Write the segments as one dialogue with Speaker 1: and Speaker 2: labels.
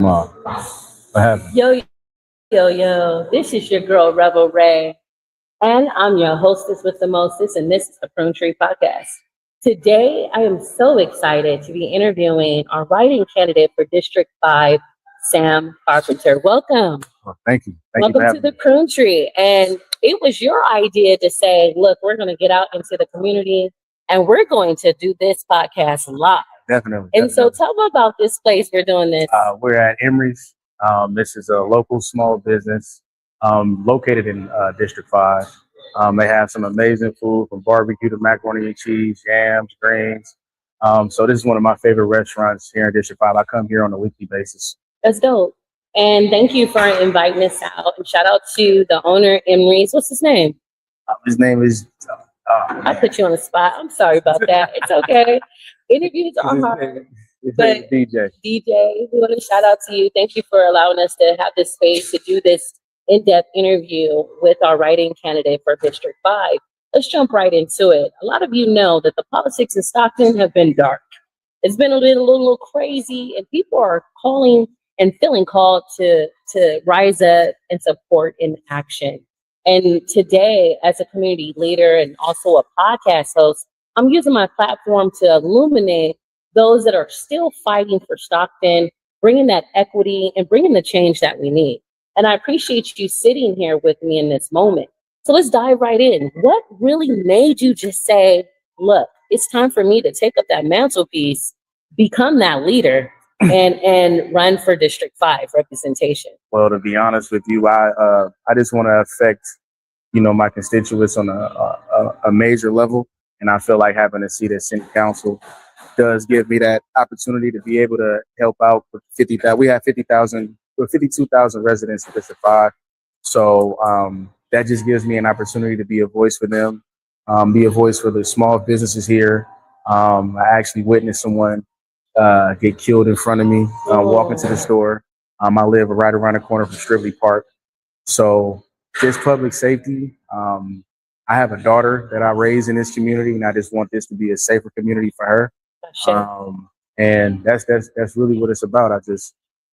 Speaker 1: What happened?
Speaker 2: Yo, this is your girl, RebelRae, and I'm your hostess with the mostest, and this is the Prune Tree Podcast. Today, I am so excited to be interviewing our writing candidate for District 5, Sam Carpenter. Welcome.
Speaker 1: Oh, thank you. Thank you for
Speaker 2: Welcome to
Speaker 1: having
Speaker 2: the
Speaker 1: me.
Speaker 2: Prune Tree. And it was your idea to say, look, we're going to get out into the community and we're going to do this podcast live.
Speaker 1: Definitely.
Speaker 2: And so tell me about this place we're doing this.
Speaker 1: We're at Emery's. This is a local small business located in District 5. They have some amazing food from barbecue to macaroni and cheese, yams, greens. So this is one of my favorite restaurants here in District 5. I come here on a weekly basis.
Speaker 2: That's dope. And thank you for inviting us out. And shout out to the owner, Emery's. What's his name?
Speaker 1: His name is...
Speaker 2: I put you on the spot. I'm sorry about that. It's okay. Interviews are hard. But
Speaker 1: DJ.
Speaker 2: We want to shout out to you. Thank you for allowing us to have this space to do this in-depth interview with our writing candidate for District 5. Let's jump right into it. A lot of you know that the politics in Stockton have been dark. It's been a little crazy, and people are calling and feeling called to rise up and support in action. And today, as a community leader and also a podcast host, I'm using my platform to illuminate those that are still fighting for Stockton, bringing that equity and bringing the change that we need. And I appreciate you sitting here with me in this moment. So let's dive right in. What really made you just say, look, it's time for me to take up that mantelpiece, become that leader, and run for District 5 representation?
Speaker 1: Well, to be honest with you, I just want to affect, my constituents on a major level. And I feel like having a seat at City Council does give me that opportunity to be able to help out with 50,000. We have 52,000 residents in District 5. So that just gives me an opportunity to be a voice for them, be a voice for the small businesses here. I actually witnessed someone get killed in front of me, walking to the store. I live right around the corner from Stribley Park. So just public safety. I have a daughter that I raise in this community, and I just want this to be a safer community for her. And that's really what it's about.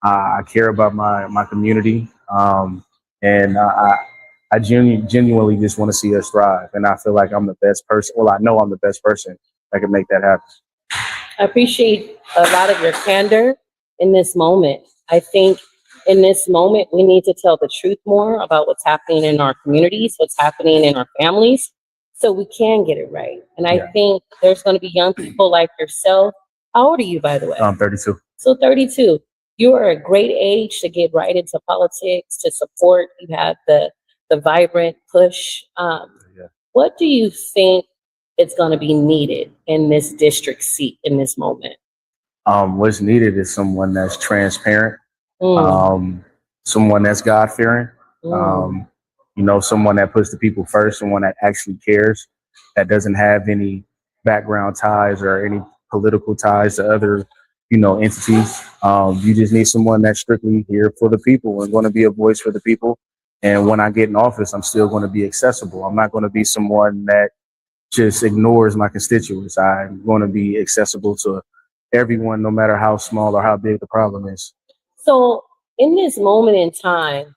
Speaker 1: I care about my community, and I genuinely just want to see us thrive. And I feel like I'm the best person. Well, I know I'm the best person that can make that happen.
Speaker 2: I appreciate a lot of your candor in this moment. I think in this moment, we need to tell the truth more about what's happening in our communities, what's happening in our families, so we can get it right. And I think there's going to be young people like yourself. How old are you, by the way?
Speaker 1: I'm 32.
Speaker 2: So 32. You are a great age to get right into politics, to support. You have the vibrant push. What do you think is going to be needed in this district seat in this moment?
Speaker 1: What's needed is someone that's transparent, someone that's God-fearing, someone that puts the people first, someone that actually cares, that doesn't have any background ties or any political ties to other, entities. You just need someone that's strictly here for the people and going to be a voice for the people. And when I get in office, I'm still going to be accessible. I'm not going to be someone that just ignores my constituents. I'm going to be accessible to everyone, no matter how small or how big the problem is.
Speaker 2: So in this moment in time,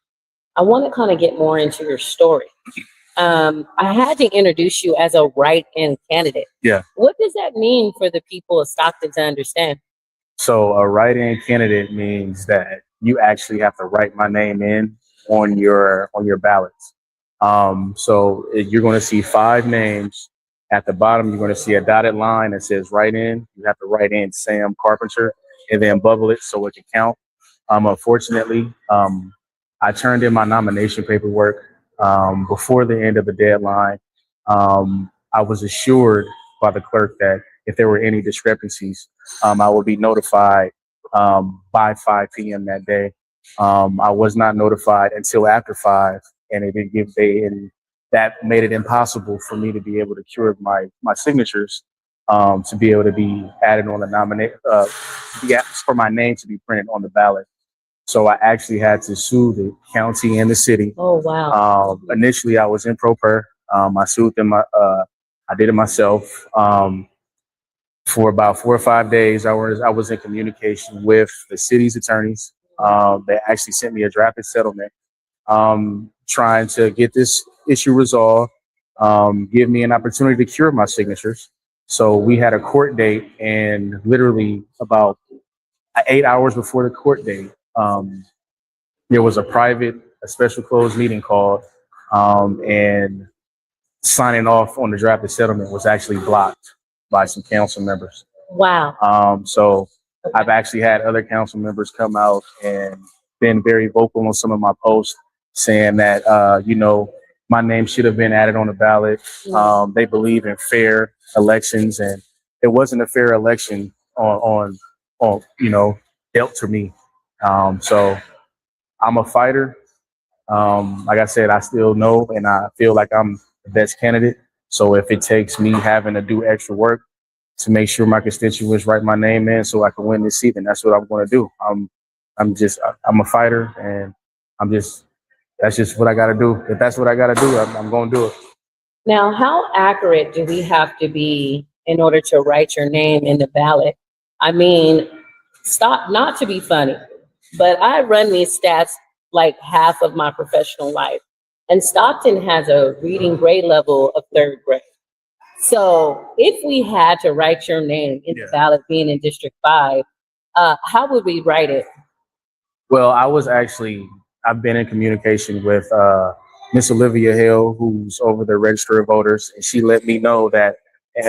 Speaker 2: I want to kind of get more into your story. I had to introduce you as a write-in candidate.
Speaker 1: Yeah.
Speaker 2: What does that mean for the people of Stockton to understand?
Speaker 1: So a write-in candidate means that you actually have to write my name in on your ballots. So you're going to see 5 names. At the bottom, you're going to see a dotted line that says write in. You have to write in Sam Carpenter and then bubble it so it can count. Unfortunately, I turned in my nomination paperwork before the end of the deadline. I was assured by the clerk that if there were any discrepancies, I would be notified by 5 p.m. that day. I was not notified until after 5, and it didn't give and that made it impossible for me to be able to cure my signatures to be able to be added on the for my name to be printed on the ballot. So I actually had to sue the county and the city.
Speaker 2: Oh, wow.
Speaker 1: Initially, I was in pro per. I sued them. I did it myself. For about 4 or 5 days, I was in communication with the city's attorneys, They actually sent me a drafted settlement, trying to get this issue resolved, give me an opportunity to cure my signatures. So we had a court date, and literally about 8 hours before the court date, there was a special closed meeting called, and signing off on the drafted settlement was actually blocked by some council members.
Speaker 2: Wow.
Speaker 1: So
Speaker 2: Okay.
Speaker 1: I've actually had other council members come out and been very vocal on some of my posts, saying that my name should have been added on the ballot. They believe in fair elections, and it wasn't a fair election on dealt to me. So I'm a fighter. Like I said, I still know and I feel like I'm the best candidate. So if it takes me having to do extra work to make sure my constituents write my name in so I can win this seat, then that's what I'm going to do. I'm a fighter, and that's just what I got to do. If that's what I got to do, I'm going to do it.
Speaker 2: Now, how accurate do we have to be in order to write your name in the ballot? I mean, stop, not to be funny, but I run these stats like half of my professional life. And Stockton has a reading grade level of third grade. So if we had to write your name in the ballot being in District 5, how would we write it?
Speaker 1: Well, I've been in communication with Miss Olivia Hill, who's over the Register of Voters, and she let me know that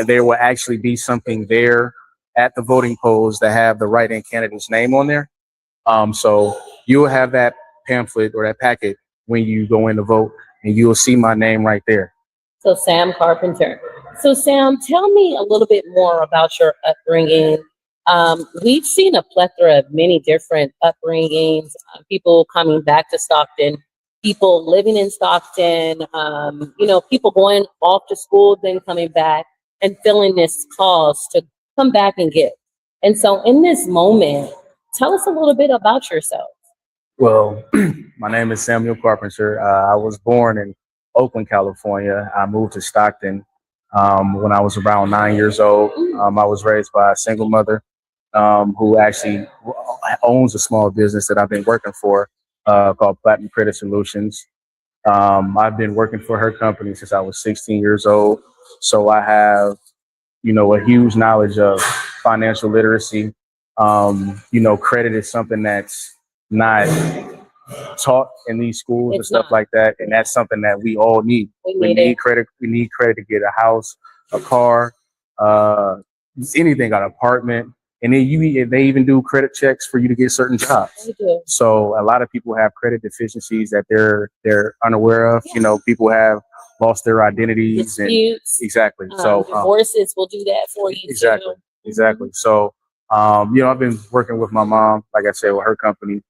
Speaker 1: there will actually be something there at the voting polls that have the write-in candidate's name on there. So you'll have that pamphlet or that packet when you go in to vote, and you'll see my name right there.
Speaker 2: So Sam Carpenter. So Sam, tell me a little bit more about your upbringing. We've seen a plethora of many different upbringings, people coming back to Stockton, people living in Stockton, people going off to school, then coming back and feeling this cause to come back and give. And so in this moment, tell us a little bit about yourself.
Speaker 1: Well, my name is Samuel Carpenter. I was born in Oakland, California. I moved to Stockton when I was around 9 years old. I was raised by a single mother who actually owns a small business that I've been working for called Platinum Credit Solutions. I've been working for her company since I was 16 years old. So I have, a huge knowledge of financial literacy. Credit is something that's not taught in these schools and stuff like that, and that's something that we all need. We need credit. We need credit to get a house, a car, anything, an apartment, and then they even do credit checks for you to get certain jobs. So a lot of people have credit deficiencies that they're unaware of. People have lost their identities.
Speaker 2: Disputes,
Speaker 1: and exactly.
Speaker 2: Divorces will do that for you.
Speaker 1: Exactly.
Speaker 2: Too.
Speaker 1: Exactly. So I've been working with my mom, like I said, with her company.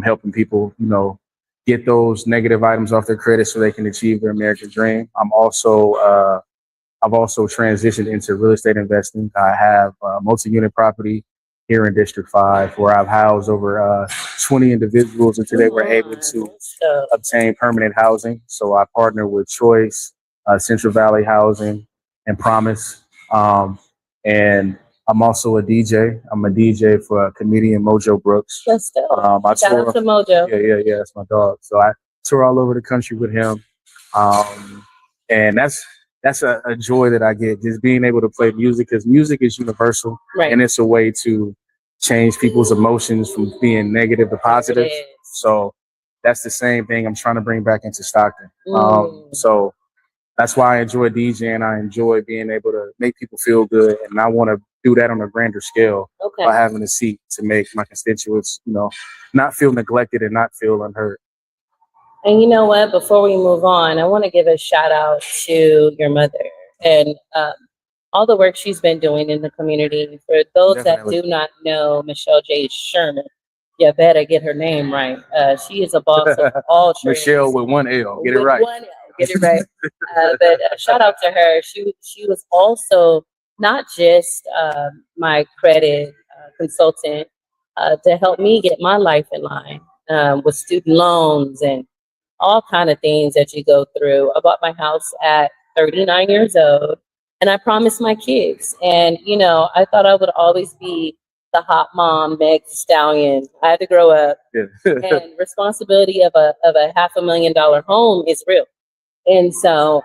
Speaker 1: Helping people, get those negative items off their credit so they can achieve their American dream. I've also transitioned into real estate investing. I have a multi-unit property here in District 5 where I've housed over 20 individuals until they were able to obtain permanent housing. So I partner with Choice, Central Valley Housing, and Promise. And I'm also a DJ. I'm a DJ for comedian Mojo Brooks.
Speaker 2: That's dope. Shout out to Mojo.
Speaker 1: Yeah, that's my dog. So I tour all over the country with him. And that's a joy that I get, just being able to play music, because music is universal. Right. And it's a way to change people's emotions from being negative to positive. So that's the same thing I'm trying to bring back into Stockton. So that's why I enjoy DJing. I enjoy being able to make people feel good, and I want to do that on a grander scale by having a seat to make my constituents, not feel neglected and not feel unheard.
Speaker 2: And you know what? Before we move on, I want to give a shout out to your mother and all the work she's been doing in the community. For those that do not know Michelle J. Sherman, you better get her name right. She is a boss of all trades.
Speaker 1: Michelle with one L. Get it right.
Speaker 2: One L. Get it right. But shout out to her. She was also not just my credit consultant to help me get my life in line with student loans and all kind of things that you go through. I bought my house at 39 years old, and I promised my kids. And, I thought I would always be the hot mom, Meg Thee Stallion. I had to grow up,
Speaker 1: Yeah.
Speaker 2: and responsibility of a $500,000 home is real. And so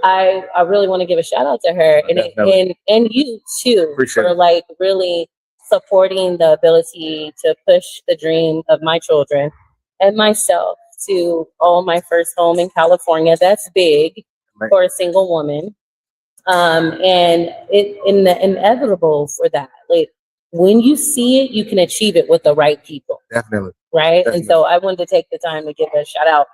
Speaker 2: I really want to give a shout out to her and you too.
Speaker 1: Appreciate
Speaker 2: for
Speaker 1: it.
Speaker 2: like really supporting the ability to push the dream of my children and myself to own my first home in California. That's big
Speaker 1: Right.
Speaker 2: for a single woman. And inevitable for that. Like when you see it, you can achieve it with the right people.
Speaker 1: Definitely.
Speaker 2: Right.
Speaker 1: Definitely.
Speaker 2: And so I wanted to take the time to give a shout out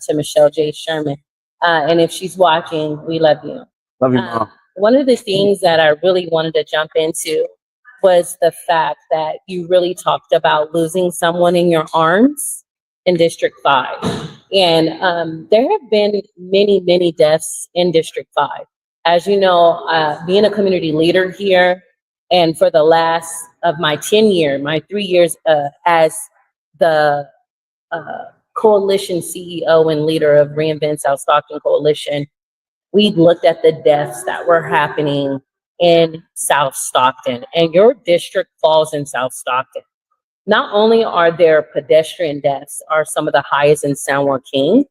Speaker 2: to Michelle J. Sherman. And if she's watching, we love you.
Speaker 1: Love you, Mom.
Speaker 2: One of the things that I really wanted to jump into was the fact that you really talked about losing someone in your arms in District 5. And there have been many, many deaths in District 5. As you know, being a community leader here, and for the last of my 3 years as the coalition CEO and leader of Reinvent South Stockton Coalition, we looked at the deaths that were happening in South Stockton, and your district falls in South Stockton. Not only are there pedestrian deaths are some of the highest in San Joaquin,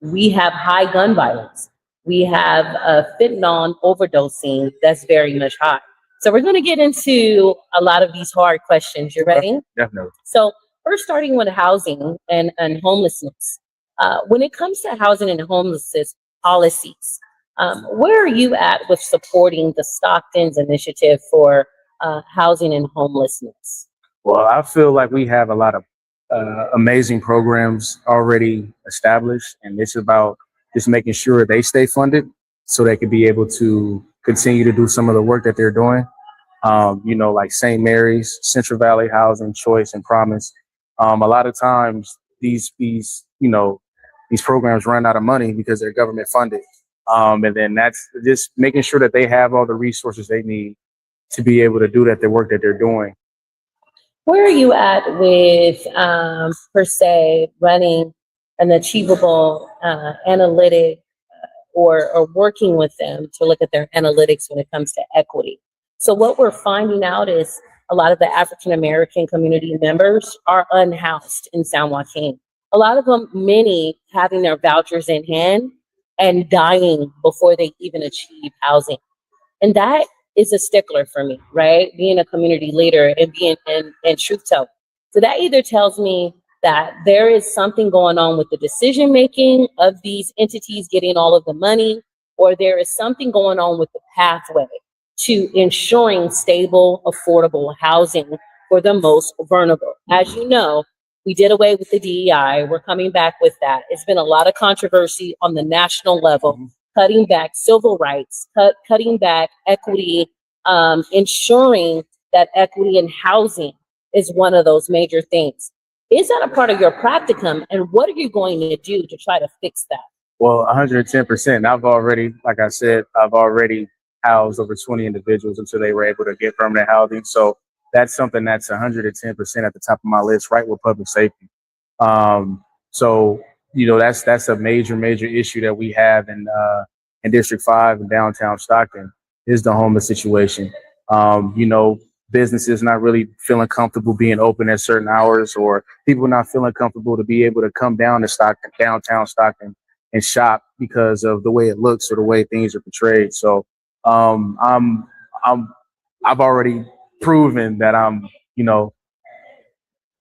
Speaker 2: we have high gun violence. We have a fentanyl overdosing that's very much high. So we're going to get into a lot of these hard questions. You ready?
Speaker 1: Definitely.
Speaker 2: So first, starting with housing and homelessness. When it comes to housing and homelessness policies, where are you at with supporting the Stockton's initiative for housing and homelessness?
Speaker 1: Well, I feel like we have a lot of amazing programs already established, and it's about just making sure they stay funded so they can be able to continue to do some of the work that they're doing. Like St. Mary's, Central Valley Housing, Choice, and Promise. A lot of times these programs run out of money because they're government funded. And then that's just making sure that they have all the resources they need to be able to do the work that they're doing.
Speaker 2: Where are you at with, per se, running an achievable analytic or working with them to look at their analytics when it comes to equity? So what we're finding out is a lot of the African American community members are unhoused in San Joaquin. A lot of them, many having their vouchers in hand and dying before they even achieve housing. And that is a stickler for me, right? Being a community leader and being and truth telling. So that either tells me that there is something going on with the decision making of these entities getting all of the money, or there is something going on with the pathway to ensuring stable, affordable housing for the most vulnerable. As you know, we did away with the DEI. We're coming back with that. It's been a lot of controversy on the national level, cutting back civil rights, cutting back equity, ensuring that equity in housing is one of those major things. Is that a part of your practicum, and what are you going to do to try to fix that?
Speaker 1: Well, 110%. I've already housed over 20 individuals until they were able to get permanent housing. So that's something that's 110% at the top of my list, right with public safety. That's a major issue that we have in District 5 in downtown Stockton is the homeless situation. Businesses not really feeling comfortable being open at certain hours, or people not feeling comfortable to be able to come down to Stockton, downtown Stockton, and shop because of the way it looks or the way things are portrayed. So I've already proven that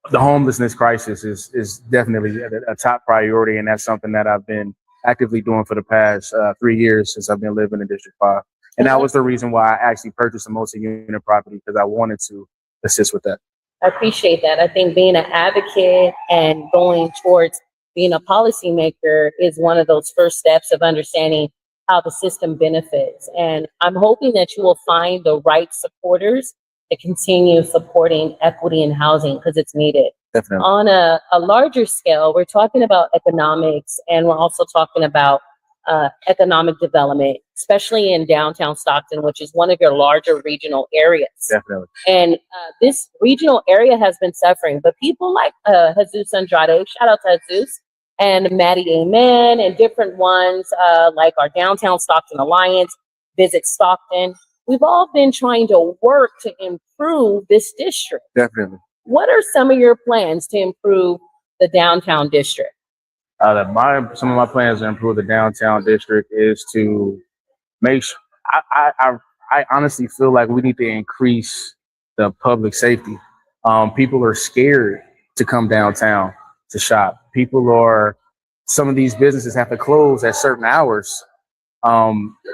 Speaker 1: the homelessness crisis is definitely a top priority, and that's something that I've been actively doing for the past 3 years since I've been living in District 5. And that was the reason why I actually purchased a multi-unit property, because I wanted to assist with that.
Speaker 2: I appreciate that. I think being an advocate and going towards being a policymaker is one of those first steps of understanding how the system benefits. And I'm hoping that you will find the right supporters to continue supporting equity in housing, because it's needed.
Speaker 1: Definitely.
Speaker 2: On a larger scale, we're talking about economics, and we're also talking about economic development, especially in downtown Stockton, which is one of your larger regional areas.
Speaker 1: Definitely.
Speaker 2: And this regional area has been suffering, but people like Jesus Andrade, shout out to Jesus, and Maddie Amen, and different ones like our Downtown Stockton Alliance, Visit Stockton, we've all been trying to work to improve this district.
Speaker 1: Definitely.
Speaker 2: What are some of your plans to improve the downtown district?
Speaker 1: Some of my plans to improve the downtown district is to make sure. I honestly feel like we need to increase the public safety. People are scared to come downtown to shop. Some of these businesses have to close at certain hours.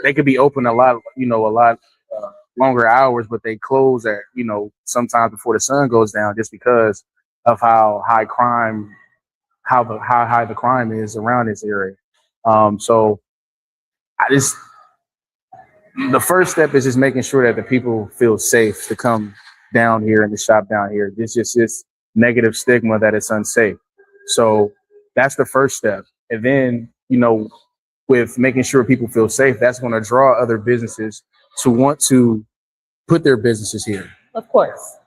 Speaker 1: They could be open a lot longer hours, but they close at, sometimes before the sun goes down, just because of how high the crime is around this area. So the first step is just making sure that the people feel safe to come down here and to shop down here. There's just this negative stigma that it's unsafe. So that's the first step. And then, with making sure people feel safe, that's going to draw other businesses to want to put their businesses here.
Speaker 2: Of course.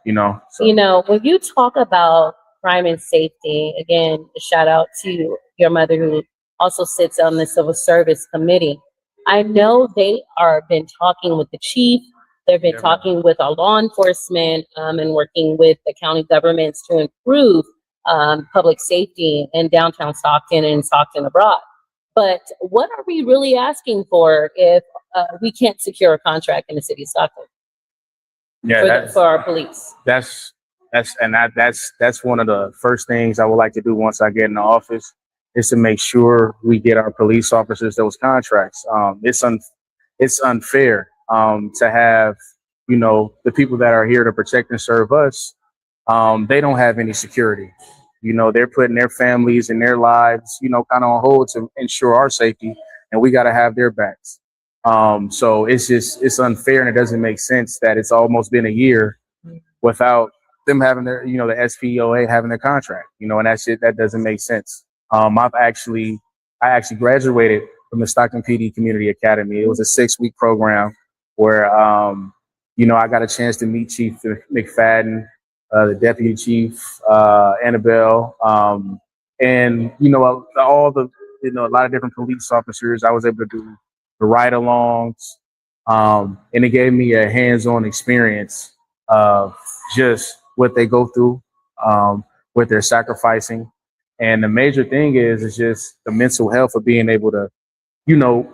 Speaker 1: So.
Speaker 2: When you talk about crime and safety, again, a shout out to your mother who also sits on the Civil Service Committee. I know they are been talking with the chief. They've been talking with our law enforcement and working with the county governments to improve public safety in downtown Stockton and Stockton abroad. But what are we really asking for if we can't secure a contract in the city of Stockton? For our police.
Speaker 1: That's one of the first things I would like to do once I get in the office, is to make sure we get our police officers those contracts. It's unfair to have, the people that are here to protect and serve us, they don't have any security. They're putting their families and their lives, kind of on hold to ensure our safety, and we got to have their backs. So it's unfair, and it doesn't make sense that it's almost been a year without them having their, the SPOA having their contract, and that doesn't make sense. I actually graduated from the Stockton PD Community Academy. It was a 6-week program where, I got a chance to meet Chief McFadden, the deputy chief, Annabelle, and, all the, a lot of different police officers. I was able to do the ride-alongs, and it gave me a hands-on experience of just what they go through, what they're sacrificing. And the major thing is just the mental health of being able to, you don't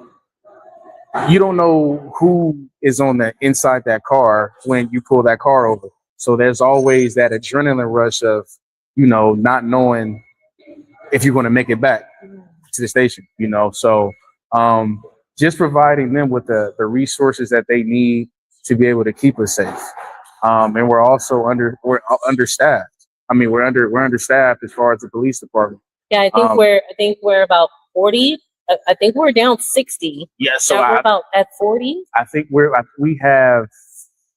Speaker 1: know who is on the inside that car when you pull that car over. So there's always that adrenaline rush of, not knowing if you're going to make it back to the station, So just providing them with the resources that they need to be able to keep us safe. And we're also understaffed. We're understaffed as far as the police department.
Speaker 2: Yeah, I think we're about 40. I think we're down 60.
Speaker 1: Yeah, so
Speaker 2: we're about at 40.
Speaker 1: I think we have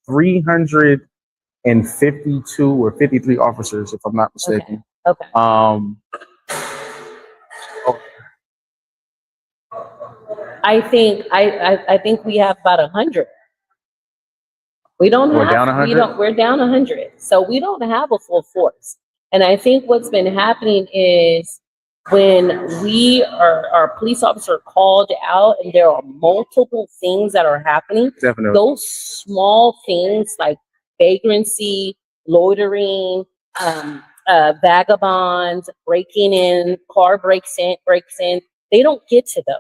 Speaker 1: 352 or 53 officers, if I'm not mistaken.
Speaker 2: Okay. I think we have about 100. We're down 100. We're down 100. So we don't have a full force. And I think what's been happening is when our police officers are called out and there are multiple things that are happening,
Speaker 1: definitely,
Speaker 2: those small things like vagrancy, loitering, vagabonds, breaking in, car breaks in, they don't get to those.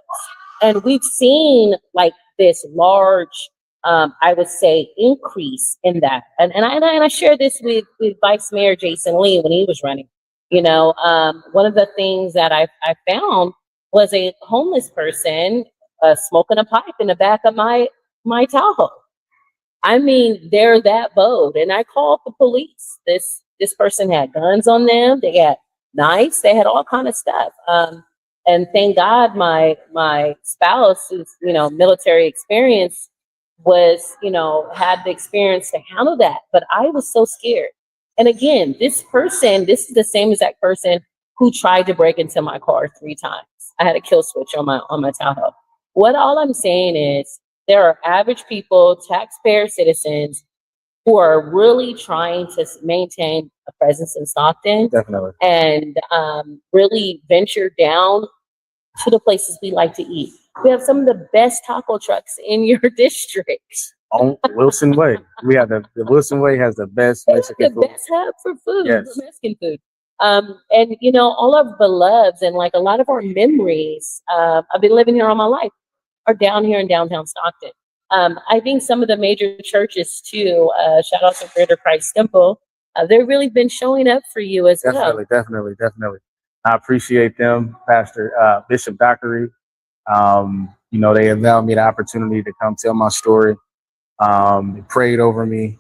Speaker 2: And we've seen like this large, I would say, increase in that. And I shared this with Vice Mayor Jason Lee when he was running. One of the things that I found was a homeless person smoking a pipe in the back of my Tahoe. They're that bold. And I called the police. This person had guns on them. They had knives. They had all kind of stuff. And thank God my spouse, who's, military experience, had the experience to handle that. But I was so scared. And again, this is the same exact person who tried to break into my car 3 times. I had a kill switch on my Tahoe. All I'm saying is there are average people, taxpayer citizens, who are really trying to maintain a presence in Stockton.
Speaker 1: Definitely.
Speaker 2: And really venture down to the places we like to eat. We have some of the best taco trucks in your district.
Speaker 1: On Wilson Way. We have the Wilson Way has the best
Speaker 2: They have
Speaker 1: Mexican
Speaker 2: the
Speaker 1: food.
Speaker 2: best hub for food,
Speaker 1: Yes.
Speaker 2: for Mexican food. And you know, all of the loves and like a lot of our memories, I've been living here all my life, are down here in downtown Stockton. I think some of the major churches too, shout out to Greater Christ Temple, they've really been showing up for you as well.
Speaker 1: Definitely. I appreciate them, Pastor Bishop Dockery. You know, they allowed me the opportunity to come tell my story. They prayed over me.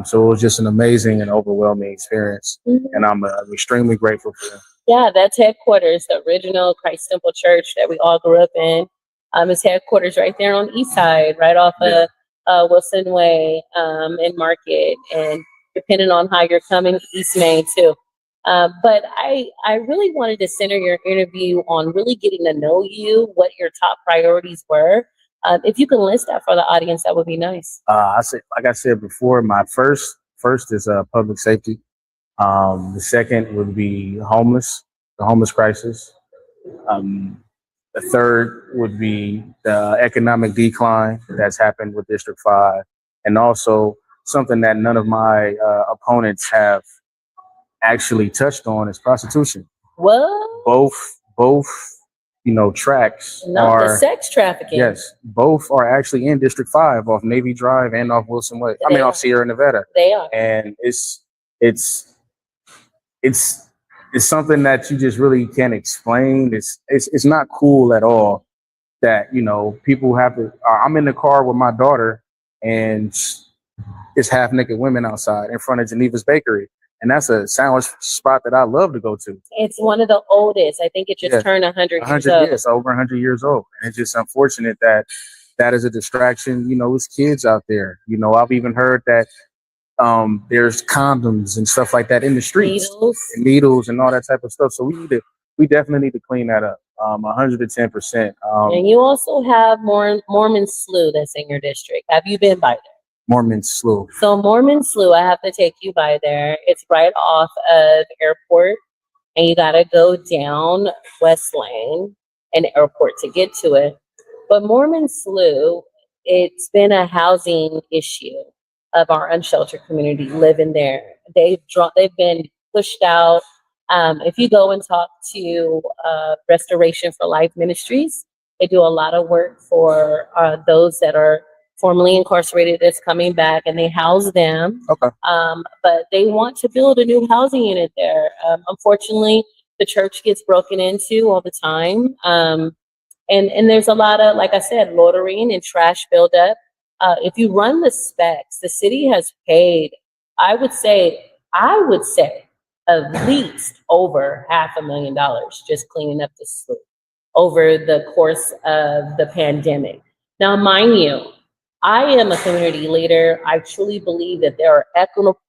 Speaker 1: So it was just an amazing and overwhelming experience.
Speaker 2: Mhm.
Speaker 1: And I'm extremely grateful for them.
Speaker 2: Yeah, that's headquarters, the original Christ Temple Church that we all grew up in. It's headquarters right there on the east side, right off
Speaker 1: Yeah.
Speaker 2: of Wilson Way and Market, and depending on how you're coming, East Main too. But I really wanted to center your interview on really getting to know you, what your top priorities were. If you can list that for the audience, that would be nice.
Speaker 1: Like I said before, my first is public safety. The second would be the homeless crisis. The third would be the economic decline that's happened with District 5, and also something that none of my opponents have actually touched on is prostitution.
Speaker 2: What?
Speaker 1: Both, you know, tracks
Speaker 2: Not the
Speaker 1: are
Speaker 2: sex trafficking.
Speaker 1: yes, both are actually in District 5 off Navy Drive and off Wilson Way. I
Speaker 2: They
Speaker 1: mean,
Speaker 2: are.
Speaker 1: off Sierra Nevada.
Speaker 2: They are.
Speaker 1: And it's something that you just really can't explain. It's not cool at all that, you know, people have to. I'm in the car with my daughter, and it's half naked women outside in front of Geneva's Bakery, and that's a sandwich spot that I love to go to.
Speaker 2: It's one of the oldest. I think it just turned 100 years
Speaker 1: 100
Speaker 2: old.
Speaker 1: years, over 100 years old, and it's just unfortunate that that is a distraction. You know, it's kids out there. You know, I've even heard that there's condoms and stuff like that in the streets, needles and all that type of stuff. So we definitely need to clean that up. 110%.
Speaker 2: And you also have Mormon Slough that's in your district. Have you been by there?
Speaker 1: Mormon Slough.
Speaker 2: So Mormon Slough, I have to take you by there. It's right off of Airport, and you got to go down West Lane and Airport to get to it. But Mormon Slough, it's been a housing issue of our unsheltered community living there. They've been pushed out. If you go and talk to Restoration for Life Ministries, they do a lot of work for those that are formerly incarcerated that's coming back, and they house them.
Speaker 1: Okay.
Speaker 2: But they want to build a new housing unit there. Unfortunately, the church gets broken into all the time. And there's a lot of, like I said, loitering and trash buildup. If you run the specs, the city has paid, I would say at least over $500,000 just cleaning up the slough over the course of the pandemic. Now, mind you, I am a community leader. I truly believe that there are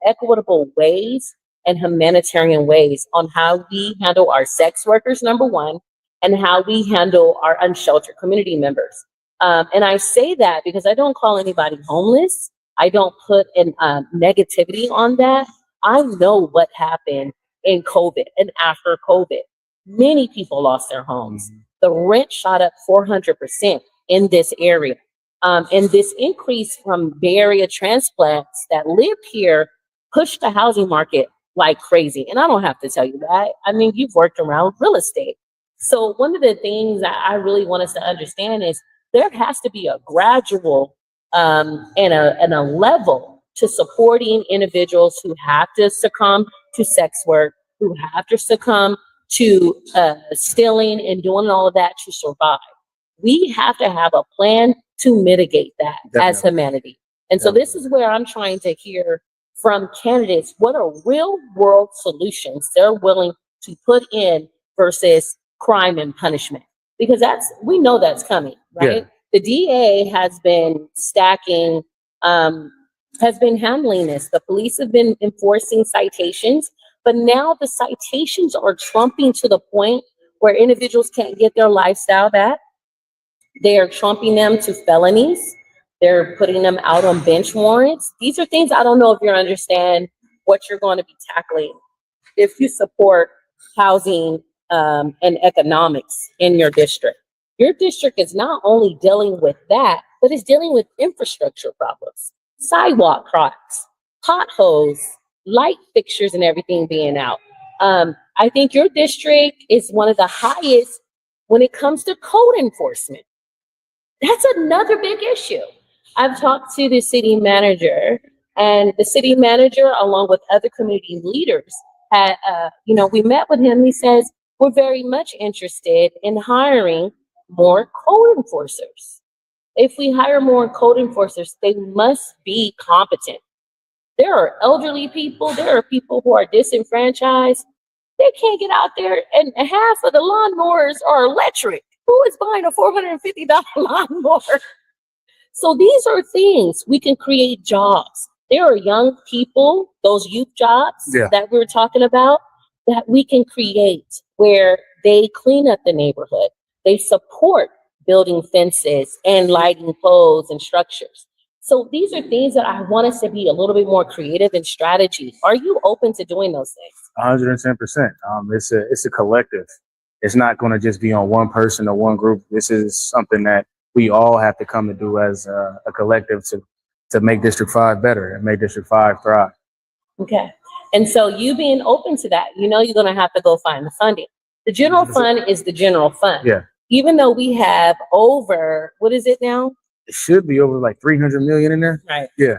Speaker 2: equitable ways and humanitarian ways on how we handle our sex workers, number one, and how we handle our unsheltered community members. And I say that because I don't call anybody homeless. I don't put in negativity on that. I know what happened in COVID and after COVID. Many people lost their homes. The rent shot up 400% in this area. And this increase from Bay Area transplants that live here pushed the housing market like crazy. And I don't have to tell you that. I mean, you've worked around real estate. So one of the things that I really want us to understand is there has to be a gradual and a level to supporting individuals who have to succumb to sex work, who have to succumb to stealing and doing all of that to survive. We have to have a plan to mitigate that as humanity. And so this is where I'm trying to hear from candidates what are real world solutions they're willing to put in versus crime and punishment, because we know that's coming, right? The DA has been stacking, has been handling this. The police have been enforcing citations, but now the citations are trumping to the point where individuals can't get their lifestyle back. They are trumping them to felonies. They're putting them out on bench warrants. These are things I don't know if you understand what you're going to be tackling if you support housing and economics in your district. Your district is not only dealing with that, but it's dealing with infrastructure problems, sidewalk cracks, potholes, light fixtures, and everything being out. I think your district is one of the highest when it comes to code enforcement. That's another big issue. I've talked to the city manager, and the city manager, along with other community leaders, had, we met with him. He says, we're very much interested in hiring more code enforcers. If we hire more code enforcers, they must be competent. There are elderly people, there are people who are disenfranchised. They can't get out there, and half of the lawnmowers are electric. Who is buying a $450 lawnmower? So these are things we can create jobs. There are young people, those youth jobs that we were talking about, that we can create where they clean up the neighborhood. They support building fences and lighting poles and structures. So these are things that I want us to be a little bit more creative in strategy. Are you open to doing those things?
Speaker 1: 110%. It's a collective. It's not going to just be on one person or one group. This is something that we all have to come to do as a collective to make District 5 better and make District 5 thrive.
Speaker 2: Okay. And so you being open to that, you're going to have to go find the funding. The general fund is the general fund.
Speaker 1: Yeah.
Speaker 2: Even though we have over, what is it now?
Speaker 1: It should be over like 300 million in there.
Speaker 2: Right.
Speaker 1: Yeah.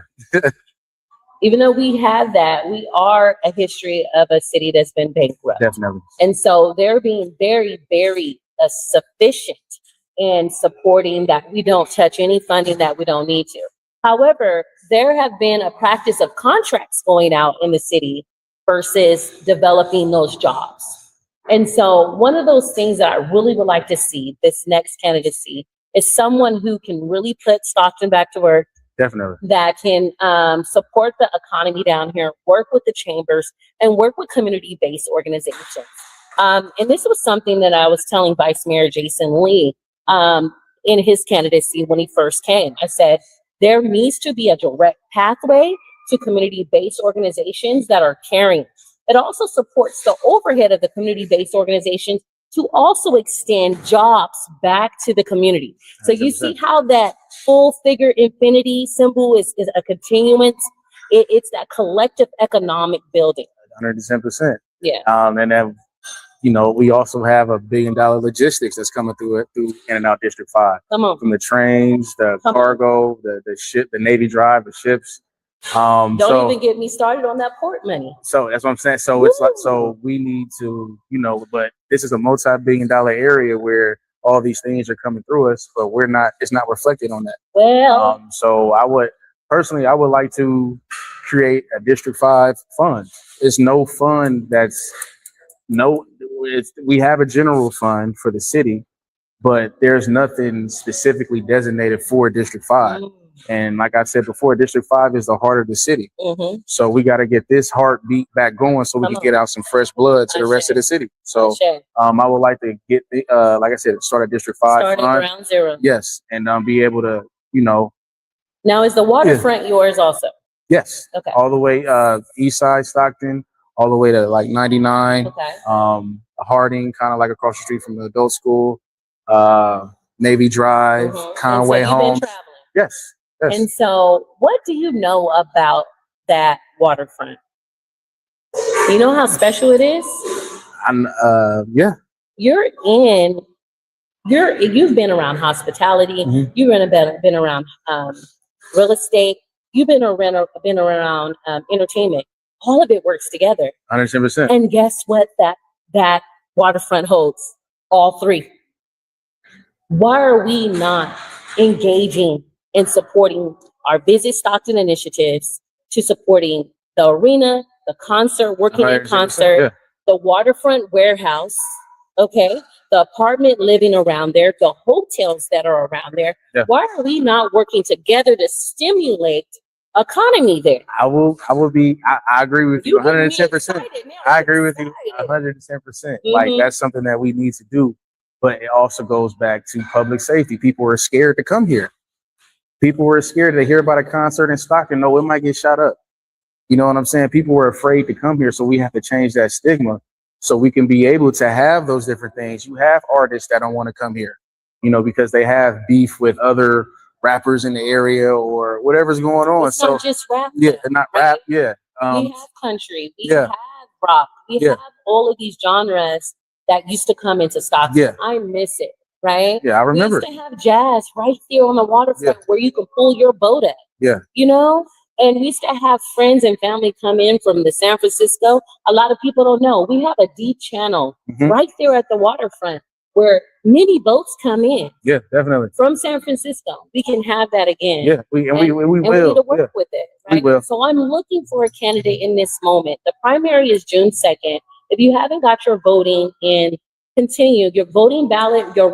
Speaker 2: Even though we have that, we are a history of a city that's been bankrupt.
Speaker 1: Definitely.
Speaker 2: And so they're being very, very sufficient in supporting that we don't touch any funding that we don't need to. However, there have been a practice of contracts going out in the city versus developing those jobs. And so one of those things that I really would like to see this next candidacy is someone who can really put Stockton back to work.
Speaker 1: Definitely.
Speaker 2: That can support the economy down here, work with the chambers, and work with community-based organizations. And this was something that I was telling Vice Mayor Jason Lee in his candidacy when he first came. I said, there needs to be a direct pathway to community-based organizations that are caring. It also supports the overhead of the community-based organizations to also extend jobs back to the community. So you see how that full figure infinity symbol is a continuance. It's that collective economic building.
Speaker 1: 110%.
Speaker 2: Yeah.
Speaker 1: And then, we also have $1 billion logistics that's coming through in and out District 5.
Speaker 2: Come on.
Speaker 1: From the trains, the cargo, the ship, the Navy drive, the ships.
Speaker 2: Don't even get me started on that port money.
Speaker 1: So that's what I'm saying. So it's like, so we need to, but this is a multi-billion-dollar area where all these things are coming through us, but it's not reflected on that.
Speaker 2: Well,
Speaker 1: so I would like to create a District 5 fund. It's no fund we have a general fund for the city, but there's nothing specifically designated for District 5. And like I said before, District 5 is the heart of the city.
Speaker 2: Mm-hmm.
Speaker 1: So we got to get this heartbeat back going so we can get out some fresh blood to the rest of the city. So I would like to get, like I said, start a District 5
Speaker 2: start at ground zero.
Speaker 1: Yes. And be able to,
Speaker 2: Now, is the waterfront yours also?
Speaker 1: Yes.
Speaker 2: Okay.
Speaker 1: All the way east side Stockton, all the way to like 99.
Speaker 2: Okay.
Speaker 1: Harding, kind of like across the street from the adult school. Navy Drive, Conway Homes. Yes.
Speaker 2: And so what do you know about that waterfront? You know how special it is?
Speaker 1: Yeah.
Speaker 2: You've been around hospitality. Mm-hmm. You've been around real estate. You've been around entertainment. All of it works together.
Speaker 1: 100%.
Speaker 2: And guess what? That waterfront holds all three. Why are we not engaging in supporting our Visit Stockton initiatives, to supporting the arena, the concert, working in concert, the waterfront warehouse, okay, the apartment living around there, the hotels that are around there? Yeah. Why are we not working together to stimulate economy there? I
Speaker 1: agree with you 110%. I agree with you 110%. Mm-hmm. Like, that's something that we need to do. But it also goes back to public safety. People are scared to come here. People were scared to hear about a concert in Stockton. No, it might get shot up. You know what I'm saying? People were afraid to come here. So we have to change that stigma so we can be able to have those different things. You have artists that don't want to come here, because they have beef with other rappers in the area or whatever's going on.
Speaker 2: It's not just rap.
Speaker 1: Yeah, not
Speaker 2: right?
Speaker 1: rap. Yeah.
Speaker 2: We have country. We
Speaker 1: yeah.
Speaker 2: have rock. We
Speaker 1: Yeah.
Speaker 2: have all of these genres that used to come into Stockton.
Speaker 1: Yeah.
Speaker 2: I miss it, right?
Speaker 1: Yeah, I remember.
Speaker 2: We used to have jazz right there on the waterfront where you could pull your boat at.
Speaker 1: Yeah.
Speaker 2: You know? And we used to have friends and family come in from the San Francisco. A lot of people don't know. We have a deep channel right there at the waterfront where many boats come in.
Speaker 1: Yeah, definitely.
Speaker 2: From San Francisco. We can have that again.
Speaker 1: Yeah, we will.
Speaker 2: We need to work with it. Right?
Speaker 1: We will.
Speaker 2: So I'm looking for a candidate in this moment. The primary is June 2nd. If you haven't got your voting in, continue. Your voting ballot, your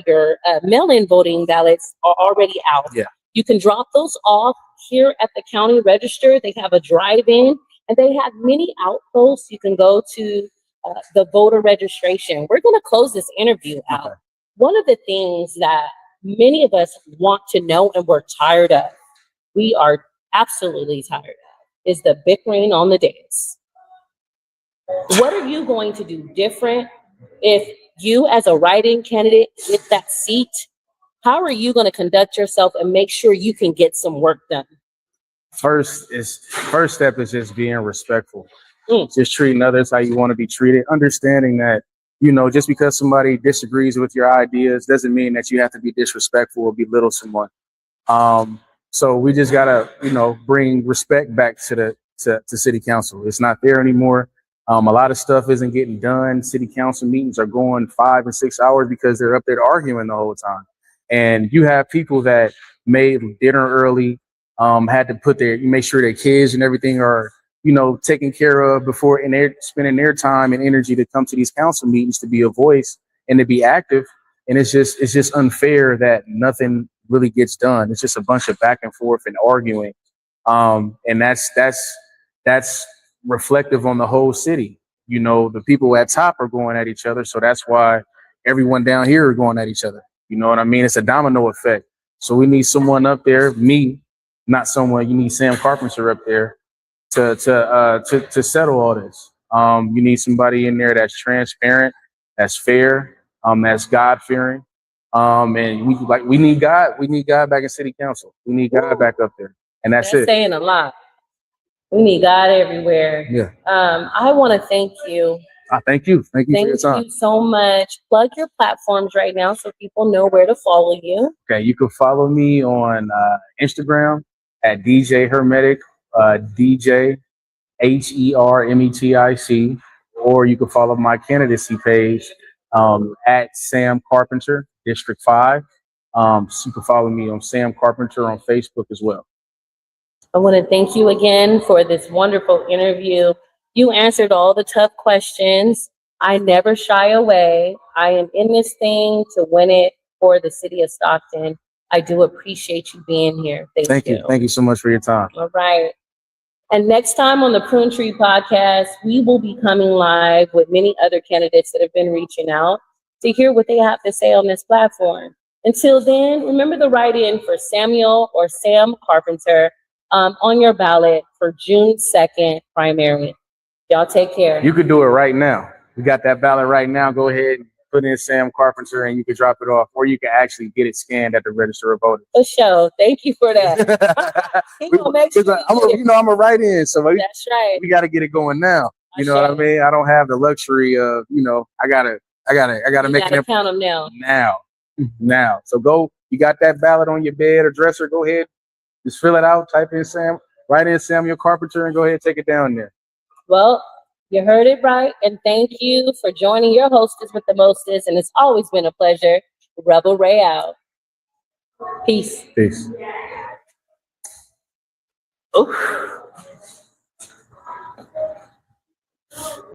Speaker 2: your mail-in voting ballots are already out.
Speaker 1: Yeah.
Speaker 2: You can drop those off here at the county register. They have a drive-in, and they have many outposts. You can go to the voter registration. We're going to close this interview out.
Speaker 1: Okay.
Speaker 2: One of the things that many of us want to know and we're tired of, we are absolutely tired of, is the bickering on the dais. What are you going to do different if you as a write-in candidate get that seat? How are you going to conduct yourself and make sure you can get some work done?
Speaker 1: First step is just being respectful. Just treating others how you want to be treated. Understanding that, just because somebody disagrees with your ideas doesn't mean that you have to be disrespectful or belittle someone. So we just gotta, bring respect back to city council. It's not there anymore. A lot of stuff isn't getting done. City council meetings are going 5 and 6 hours because they're up there arguing the whole time. And you have people that made dinner early, had to make sure their kids and everything are, taken care of before, and they're spending their time and energy to come to these council meetings to be a voice and to be active. And it's just unfair that nothing really gets done. It's just a bunch of back and forth and arguing. And that's reflective on the whole city. The people at top are going at each other. So that's why everyone down here are going at each other. You know what I mean? It's a domino effect. So we need someone up there, me, not someone, you need Sam Carpenter up there to settle all this. You need somebody in there that's transparent, that's fair, that's God-fearing. And we need God back in city council. We need God back up there. And that's it.
Speaker 2: Saying a lot. We need God everywhere.
Speaker 1: Yeah.
Speaker 2: I want to thank you.
Speaker 1: Thank you. Thank you for your time.
Speaker 2: Thank you so much. Plug your platforms right now so people know where to follow you.
Speaker 1: Okay, you can follow me on Instagram at DJ Hermetic, DJ HERMETIC, or you can follow my candidacy page at Sam Carpenter, District 5. So you can follow me on Sam Carpenter on Facebook as well.
Speaker 2: I want to thank you again for this wonderful interview. You answered all the tough questions. I never shy away. I am in this thing to win it for the city of Stockton. I do appreciate you being here. Thank you.
Speaker 1: Thank you so much for your time.
Speaker 2: All right. And next time on the Prune Tree podcast, we will be coming live with many other candidates that have been reaching out to hear what they have to say on this platform. Until then, remember to write in for Samuel or Sam Carpenter on your ballot for June 2nd primary. Y'all take care.
Speaker 1: You could do it right now. We got that ballot right now. Go ahead and put in Sam Carpenter and you can drop it off, or you can actually get it scanned at the register of voters.
Speaker 2: For sure. Thank you for that.
Speaker 1: I'm a write-in, so
Speaker 2: that's right.
Speaker 1: We got to get it going now. You know what I mean? I don't have the luxury of, I gotta make it
Speaker 2: count them
Speaker 1: now. So go. You got that ballot on your bed or dresser? Go ahead, just fill it out. Type in write in Samuel Carpenter, and go ahead and take it down there.
Speaker 2: Well, you heard it right, and thank you for joining your hostess with the mostest, and it's always been a pleasure. RebelRae out. Peace.
Speaker 1: Peace.
Speaker 2: Oof.